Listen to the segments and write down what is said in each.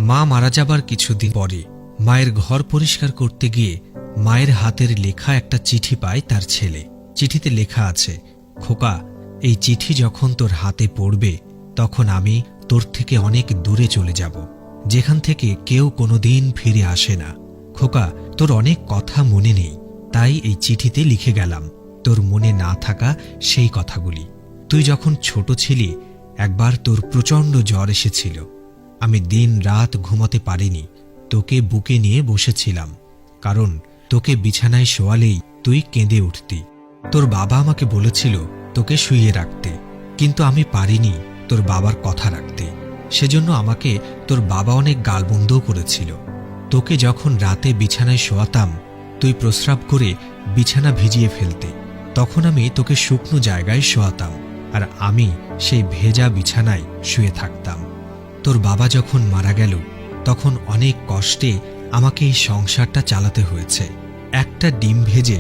মা মারা যাবার কিছুদিন পরে মায়ের ঘর পরিষ্কার করতে গিয়ে মায়ের হাতের লেখা একটা চিঠি পায় তার ছেলে। চিঠিতে লেখা আছে, খোকা, এই চিঠি যখন তোর হাতে পড়বে তখন আমি তোর থেকে অনেক দূরে চলে যাব, যেখান থেকে কেউ কোনোদিন ফিরে আসে না। খোকা, তোর অনেক কথা মনে নেই, তাই এই চিঠিতে লিখে গেলাম তোর মনে না থাকা সেই কথাগুলি। তুই যখন ছোট ছিলি একবার তোর প্রচণ্ড জ্বর এসেছিল। আমি দিন রাত ঘুমাতে পারিনি, তোকে বুকে নিয়ে বসেছিলাম, কারণ তোকে বিছানায় শোয়ালেই তুই কেঁদে উঠতি। তোর বাবা আমাকে বলেছিল তোকে শুইয়ে রাখতে, কিন্তু আমি পারিনি তোর বাবার কথা রাখতে। সেজন্য আমাকে তোর বাবা অনেক গালমন্দও করেছিল। তোকে যখন রাতে বিছানায় শোয়াতাম তুই প্রস্রাব করে বিছানা ভিজিয়ে ফেলতে, তখন আমি তোকে শুকনো জায়গায় শোয়াতাম আর আমি সেই ভেজা বিছানায় শুয়ে থাকতাম। তোর বাবা যখন মারা গেল তখন অনেক কষ্টে আমাকে এই সংসারটা চালাতে হয়েছে। একটা ডিম ভেজে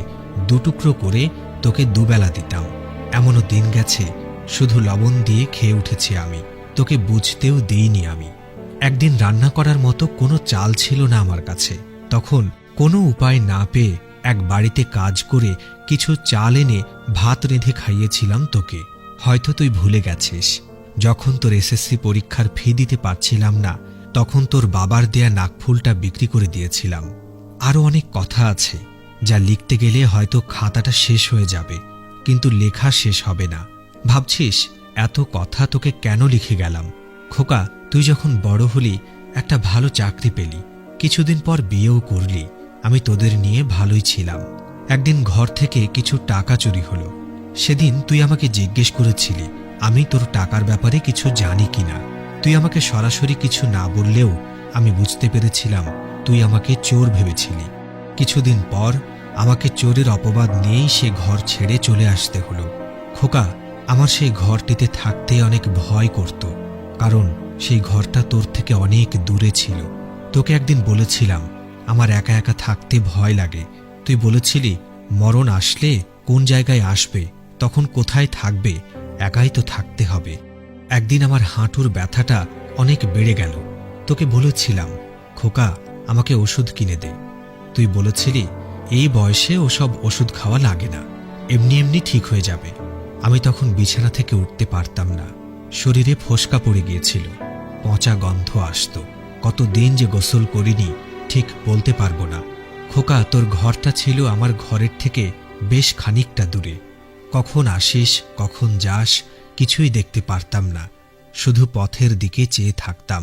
দুটুকরো করে তোকে দুবেলা দিতাম। এমনও দিন গেছে শুধু লবণ দিয়ে খেয়ে উঠেছি আমি, তোকে বুঝতেও দিইনি আমি। একদিন রান্না করার মতো কোনো চাল ছিল না আমার কাছে, তখন কোনো উপায় না পেয়ে এক বাড়িতে কাজ করে কিছু চাল এনে ভাত রেঁধে খাইয়েছিলাম তোকে। হয়তো তুই ভুলে গেছিস, যখন তোর এসএসসি পরীক্ষার ফি দিতে পারছিলাম না তখন তোর বাবার দেয়া নাকফুলটা বিক্রি করে দিয়েছিলাম। আরও অনেক কথা আছে যা লিখতে গেলে হয়তো খাতাটা শেষ হয়ে যাবে, কিন্তু লেখা শেষ হবে না। ভাবছিস এত কথা তোকে কেন লিখে গেলাম? খোকা, তুই যখন বড় হলি একটা ভালো চাকরি পেলি, কিছুদিন পর বিয়েও করলি, আমি তোদের নিয়ে ভালোই ছিলাম। একদিন ঘর থেকে কিছু টাকা চুরি হলো। সেদিন তুই আমাকে জিজ্ঞেস করেছিলি আমি তোর টাকার ব্যাপারে কিছু জানি কিনা। তুই আমাকে সরাসরি কিছু না বললেও আমি বুঝতে পেরেছিলাম তুই আমাকে চোর ভেবেছিলি। কিছুদিন পর আমাকে চোরের অপবাদ নিয়েই সে ঘর ছেড়ে চলে আসতে হলো। খোকা, আমার সেই ঘরটিতে থাকতে অনেক ভয় করত, কারণ সেই ঘরটা তোর থেকে অনেক দূরে ছিল। তোকে একদিন বলেছিলাম আমার একা একা থাকতে ভয় লাগে। তুই বলেছিলি মরণ আসলে কোন জায়গায় আসবে, তখন কোথায় থাকবে, একাই তো থাকতে হবে। একদিন আমার হাঁটুর ব্যথাটা অনেক বেড়ে গেল। তোকে বলেছিলাম খোকা, আমাকে ওষুধ কিনে দে। তুই বলেছিলি এই বয়সে ওসব ওষুধ খাওয়া লাগে না, এমনি এমনি ঠিক হয়ে যাবে। আমি তখন বিছানা থেকে উঠতে পারতাম না, শরীরে ফোসকা পড়ে গিয়েছিল, পচা গন্ধ আসত। কতদিন যে গোসল করিনি ঠিক বলতে পারবো না। খোকা, তোর ঘরটা ছিল আমার ঘরের থেকে বেশ খানিকটা দূরে। কখন আসিস কখন যাস কিছুই দেখতে পারতাম না, শুধু পথের দিকে চেয়ে থাকতাম।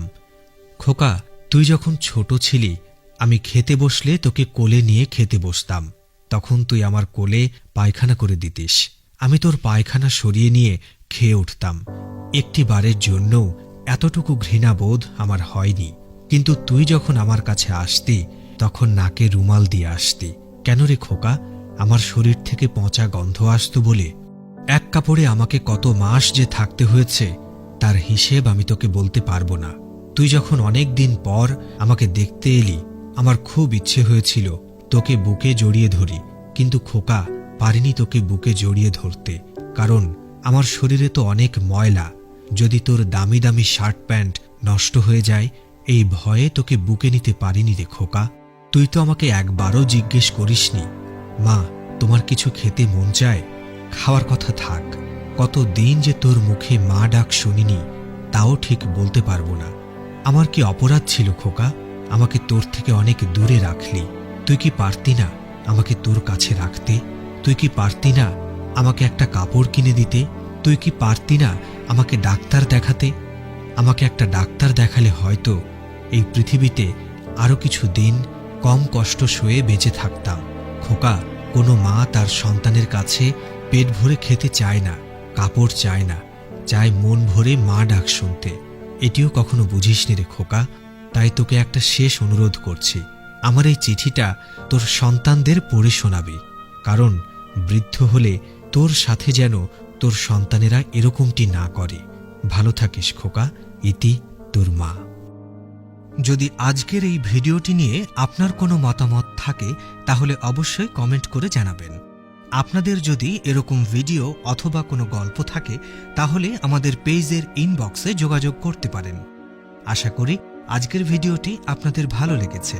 খোকা, তুই যখন ছোট ছিলি আমি খেতে বসলে তোকে কোলে নিয়ে খেতে বসতাম, তখন তুই আমার কোলে পায়খানা করে দিতিস। আমি তোর পায়খানা সরিয়ে নিয়ে খেয়ে উঠতাম। একটি বারের জন্যও এতটুকু ঘৃণাবোধ আমার হয়নি, কিন্তু তুই যখন আমার কাছে আসতি তখন নাকে রুমাল দিয়ে আসতি। কেন রে খোকা? আমার শরীর থেকে পচা গন্ধ আসত বলে? এক কাপড়ে আমাকে কত মাস যে থাকতে হয়েছে তার হিসেব আমি তোকে বলতে পারবো না। তুই যখন অনেক দিন পর আমাকে দেখতে এলি আমার খুব ইচ্ছে হয়েছিল তোকে বুকে জড়িয়ে ধরি, কিন্তু খোকা পারিনি তোকে বুকে জড়িয়ে ধরতে, কারণ আমার শরীরে তো অনেক ময়লা। যদি তোর দামি দামি শার্ট প্যান্ট নষ্ট হয়ে যায় এই ভয়ে তোকে বুকে নিতে পারিনি রে খোকা। তুই তো আমাকে একবারও জিজ্ঞেস করিসনি মা তোমার কিছু খেতে মন চায়? খাওয়ার কথা থাক, কতদিন যে তোর মুখে মা ডাক শুনিনি তাও ঠিক বলতে পারবো না। আমার কি অপরাধ ছিল খোকা? আমাকে তোর থেকে অনেক দূরে রাখলি। তুই কি পারতি না আমাকে তোর কাছে রাখতে? তুই কি পারতি না আমাকে একটা কাপড় কিনে দিতে? তুই কি পারতি না আমাকে ডাক্তার দেখাতে? আমাকে একটা ডাক্তার দেখালে হয়তো এই পৃথিবীতে আরো কিছু দিন কম কষ্ট সয়ে বেঁচে থাকতাম। খোকা, কোনো মা তার সন্তানের কাছে পেট ভরে খেতে চায় না, কাপড় চায় না, চায় মন ভরে মা ডাক শুনতে। এটিও কখনো বুঝিসনি রে খোকা। তাই তোকে একটা শেষ অনুরোধ করছি, আমার এই চিঠিটা তোর সন্তানদের পড়ে শোনাবি, কারণ বৃদ্ধ হলে তোর সাথে যেন তোর সন্তানেরা এরকমটি না করে। ভালো থাকিস খোকা। ইতি, তোর মা। যদি আজকের এই ভিডিওটি নিয়ে আপনার কোনো মতামত থাকে তাহলে অবশ্যই কমেন্ট করে জানাবেন। আপনাদের যদি এরকম ভিডিও অথবা কোনো গল্প থাকে তাহলে আমাদের পেজের ইনবক্সে যোগাযোগ করতে পারেন। আশা করি আজকের ভিডিওটি আপনাদের ভালো লেগেছে।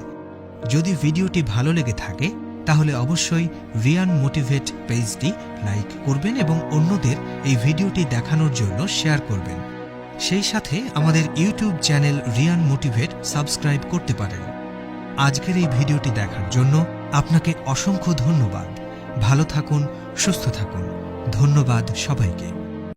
যদি ভিডিওটি ভালো লেগে থাকে তাহলে অবশ্যই রিয়ান মোটিভেট পেজটি লাইক করবেন এবং অন্যদের এই ভিডিওটি দেখানোর জন্য শেয়ার করবেন। সেই সাথে আমাদের YouTube channel Riyan Motivate subscribe করতে পারেন। আজকের এই ভিডিওটি দেখার জন্য আপনাকে অসংখ্য ধন্যবাদ। ভালো থাকুন, সুস্থ থাকুন। ধন্যবাদ সবাইকে।